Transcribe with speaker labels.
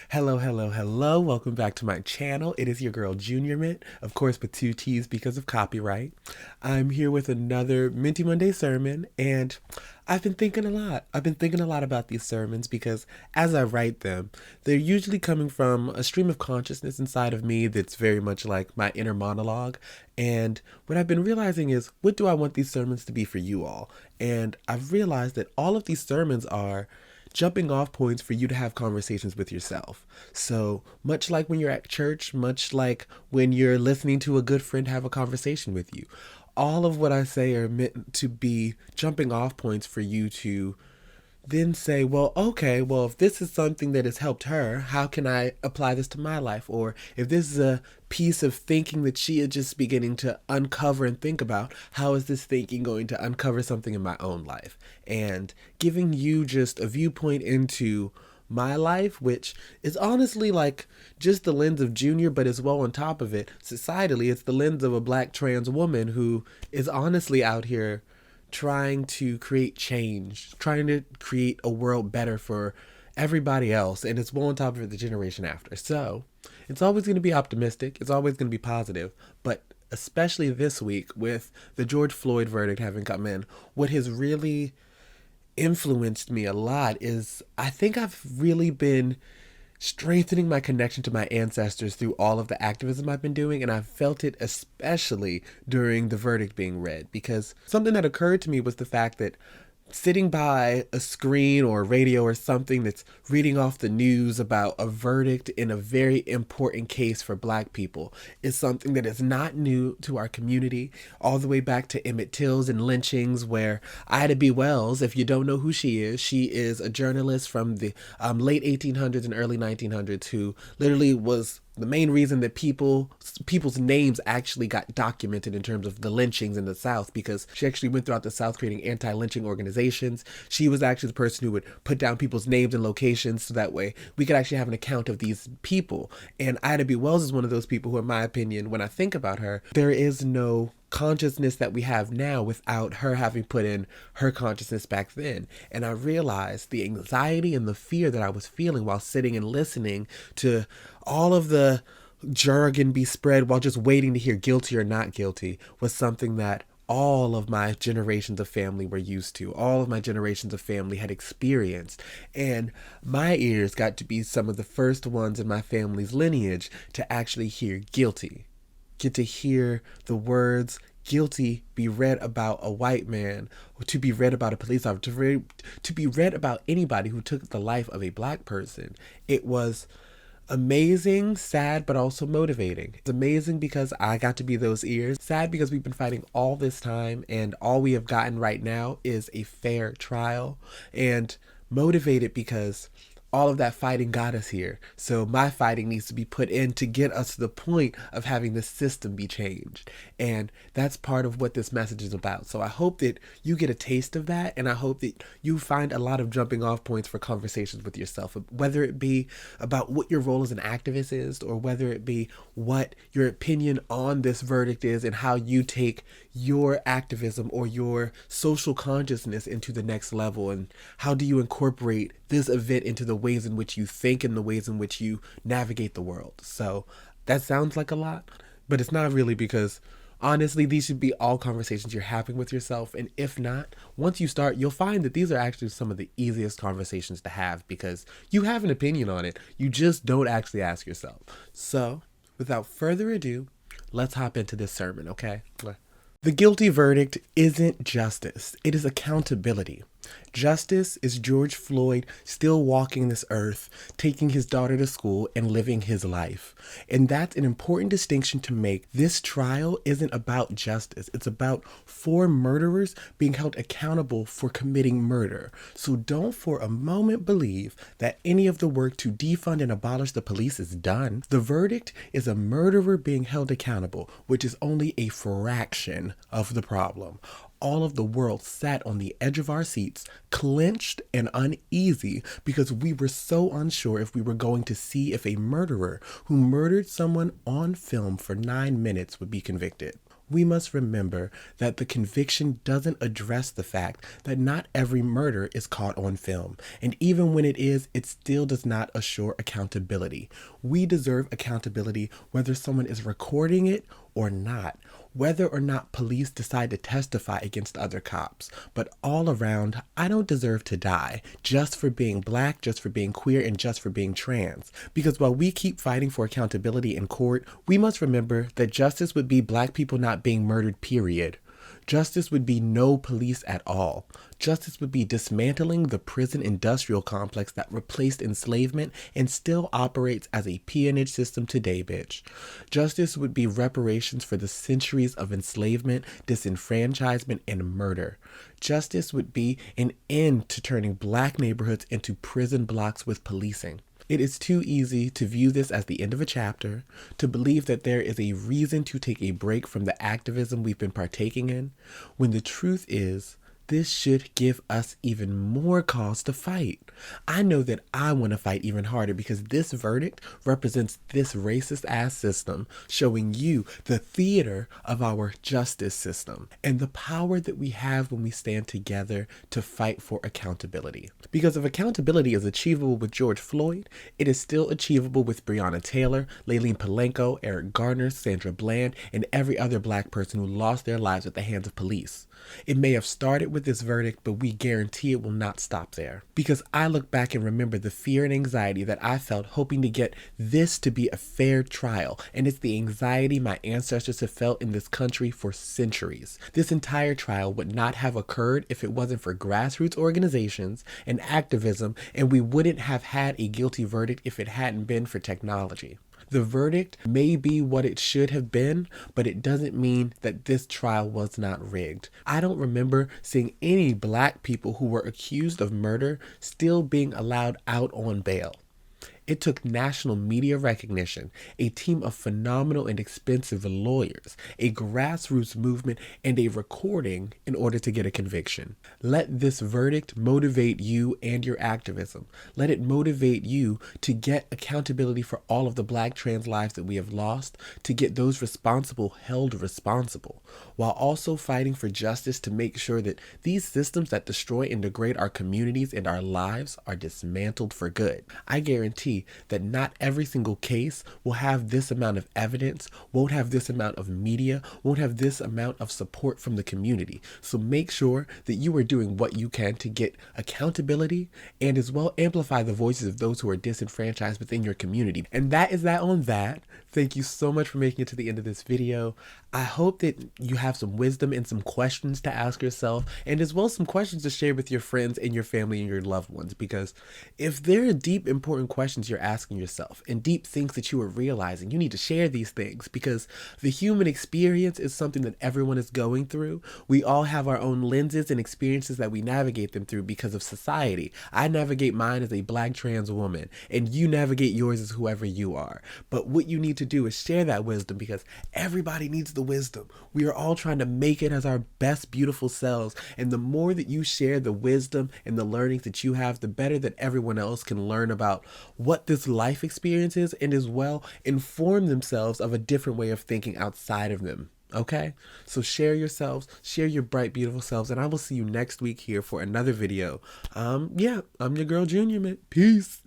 Speaker 1: Hello, hello, hello. Welcome back to my channel. It is your girl Junior Mint, of course with two T's because of copyright. I'm here with another Minty Monday sermon, and I've been thinking a lot. I've been thinking a lot about these sermons because as I write them, they're usually coming from a stream of consciousness inside of me that's very much like my inner monologue. And what I've been realizing is, what do I want these sermons to be for you all? And I've realized that all of these sermons are jumping off points for you to have conversations with yourself. So, much like when you're at church, much like when you're listening to a good friend have a conversation with you, all of what I say are meant to be jumping off points for you to then say, well, okay, well, if this is something that has helped her, how can I apply this to my life? Or if this is a piece of thinking that she is just beginning to uncover and think about, how is this thinking going to uncover something in my own life? And giving you just a viewpoint into my life, which is honestly like just the lens of Junior, but as well on top of it, societally, it's the lens of a black trans woman who is honestly out here trying to create change, trying to create a world better for everybody else, and it's well on top of it the generation after. So it's always going to be optimistic, it's always going to be positive, but especially this week with the George Floyd verdict having come in, what has really influenced me a lot is I think I've really been strengthening my connection to my ancestors through all of the activism I've been doing, and I've felt it especially during the verdict being read, because something that occurred to me was the fact that sitting by a screen or a radio or something that's reading off the news about a verdict in a very important case for black people is something that is not new to our community, all the way back to Emmett Till's and lynchings, where Ida B. Wells, if you don't know who she is a journalist from the late 1800s and early 1900s who literally was the main reason that people's names actually got documented in terms of the lynchings in the South, because she actually went throughout the South creating anti-lynching organizations. She was actually the person who would put down people's names and locations so that way we could actually have an account of these people. And Ida B. Wells is one of those people who, in my opinion, when I think about her, there is no consciousness that we have now without her having put in her consciousness back then. And I realized the anxiety and the fear that I was feeling while sitting and listening to all of the jargon be spread while just waiting to hear guilty or not guilty was something that all of my generations of family were used to. All of my generations of family had experienced. And my ears got to be some of the first ones in my family's lineage to actually hear guilty, get to hear the words guilty be read about a white man, or to be read about a police officer, to be read about anybody who took the life of a black person. It was amazing, sad, but also motivating. It's amazing because I got to be those ears. Sad because we've been fighting all this time and all we have gotten right now is a fair trial. And motivated because all of that fighting got us here. So my fighting needs to be put in to get us to the point of having the system be changed. And that's part of what this message is about. So I hope that you get a taste of that, and I hope that you find a lot of jumping off points for conversations with yourself, whether it be about what your role as an activist is, or whether it be what your opinion on this verdict is and how you take your activism or your social consciousness into the next level, and how do you incorporate this event into the ways in which you think and the ways in which you navigate the world. So that sounds like a lot, but it's not really, because honestly, these should be all conversations you're having with yourself. And if not, once you start, you'll find that these are actually some of the easiest conversations to have because you have an opinion on it. You just don't actually ask yourself. So without further ado, let's hop into this sermon, okay? The guilty verdict isn't justice. It is accountability. Justice is George Floyd still walking this earth, taking his daughter to school and living his life. And that's an important distinction to make. This trial isn't about justice. It's about four murderers being held accountable for committing murder. So don't for a moment believe that any of the work to defund and abolish the police is done. The verdict is a murderer being held accountable, which is only a fraction of the problem. All of the world sat on the edge of our seats, clenched and uneasy, because we were so unsure if we were going to see if a murderer who murdered someone on film for 9 minutes would be convicted. we must remember that the conviction doesn't address the fact that not every murder is caught on film. And even when it is, it still does not assure accountability. We deserve accountability whether someone is recording it or not, whether or not police decide to testify against other cops. But all around, I don't deserve to die just for being black, just for being queer, and just for being trans. Because while we keep fighting for accountability in court, we must remember that justice would be black people not being murdered, period. Justice would be no police at all. Justice would be dismantling the prison industrial complex that replaced enslavement and still operates as a peonage system today, bitch. Justice would be reparations for the centuries of enslavement, disenfranchisement, and murder. Justice would be an end to turning black neighborhoods into prison blocks with policing. It is too easy to view this as the end of a chapter, to believe that there is a reason to take a break from the activism we've been partaking in, when the truth is, this should give us even more cause to fight. I know that I want to fight even harder because this verdict represents this racist ass system, showing you the theater of our justice system and the power that we have when we stand together to fight for accountability. Because if accountability is achievable with George Floyd, it is still achievable with Breonna Taylor, Layleen Palenko, Eric Garner, Sandra Bland, and every other black person who lost their lives at the hands of police. It may have started with this verdict, but we guarantee it will not stop there. Because I look back and remember the fear and anxiety that I felt hoping to get this to be a fair trial, and it's the anxiety my ancestors have felt in this country for centuries. This entire trial would not have occurred if it wasn't for grassroots organizations and activism, and we wouldn't have had a guilty verdict if it hadn't been for technology. The verdict may be what it should have been, but it doesn't mean that this trial was not rigged. I don't remember seeing any black people who were accused of murder still being allowed out on bail. It took national media recognition, a team of phenomenal and expensive lawyers, a grassroots movement, and a recording in order to get a conviction. Let this verdict motivate you and your activism. Let it motivate you to get accountability for all of the black trans lives that we have lost, to get those responsible held responsible, while also fighting for justice to make sure that these systems that destroy and degrade our communities and our lives are dismantled for good. I guarantee that not every single case will have this amount of evidence, won't have this amount of media, won't have this amount of support from the community. So make sure that you are doing what you can to get accountability and as well amplify the voices of those who are disenfranchised within your community. And that is that on that. Thank you so much for making it to the end of this video. I hope that you have some wisdom and some questions to ask yourself, and as well as some questions to share with your friends and your family and your loved ones, because if there are deep, important questions you're asking yourself and deep things that you are realizing, you need to share these things, because the human experience is something that everyone is going through. We all have our own lenses and experiences that we navigate them through because of society. I navigate mine as a black trans woman, and you navigate yours as whoever you are. But what you need to do is share that wisdom, because everybody needs the wisdom. We are all trying to make it as our best, beautiful selves. And the more that you share the wisdom and the learnings that you have, the better that everyone else can learn about what this life experience is, and as well inform themselves of a different way of thinking outside of them. Okay? So share yourselves, share your bright, beautiful selves, and I will see you next week here for another video. I'm your girl, ce-mintt. Peace.